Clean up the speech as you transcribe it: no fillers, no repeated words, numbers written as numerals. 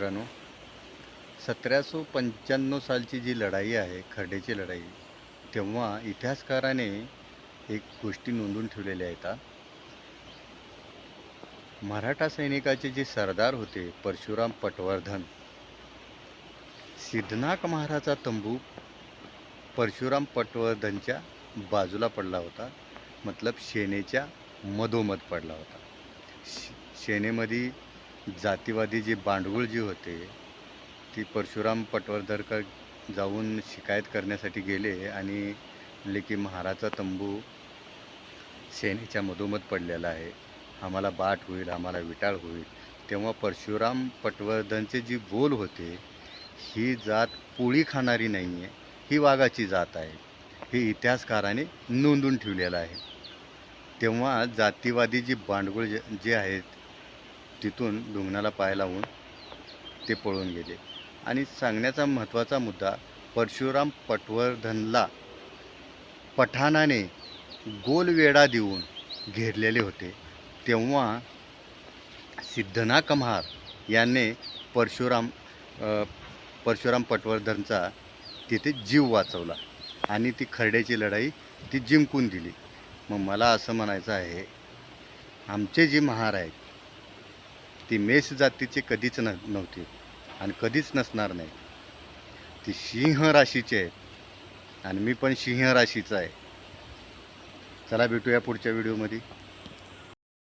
मित्रांनो, 1795 सालची जी लढाई आहे, खर्डेची लढाई, तेव्हा इतिहासकाराने एक गोष्टी नोंदवून ठेवलेल्या आहेत. मराठा सैनिकाचे जे सरदार होते परशुराम पटवर्धन, सिद्धनाथ महाराजचा तंबू परशुराम पटवर्धनच्या बाजूला पडला होता. मतलब सेनेच्या मधोमध पडला होता. सेनेमध्ये जातीवादी जे बांडगुळ जे होते, ती परशुराम पटवर्धनकडे जाऊन शिकायत करण्यासाठी गेले आणि म्हणले की महाराजचा तंबू सेनेच्या मधोमध पडलेला आहे, आम्हाला बाट होईल, आम्हाला विटाळ होईल. तेव्हा परशुराम पटवर्धनचे जी बोल होते, ही जात पोळी खाणारी नाही आहे, ही वाघाची जात आहे, हे इतिहासकाराने नोंदवून ठेवलेलं आहे. तेव्हा जातीवादी जी बांडगुळ जे आहेत, तिथून ढुंगणाला पाय लावून ते पळून गेले. आणि सांगण्याचा महत्त्वाचा मुद्दा, परशुराम पटवर्धनला पठाणाने गोलवेढा देऊन घेरलेले होते. तेव्हा सिद्धनाथ महार याने परशुराम पटवर्धनचा तिथे जीव वाचवला आणि ती खर्ड्याची लढाई ती जिंकून दिली. मग मला असं म्हणायचं आहे, आमचे जे महार आहेत ती मेष जातीचे कधीच नव्हते आणि कधीच नसणार नाही. ती सिंह राशीचे आहेत आणि मी पण सिंह राशीचा आहे. चला भेटूया पुढच्या व्हिडिओमध्ये.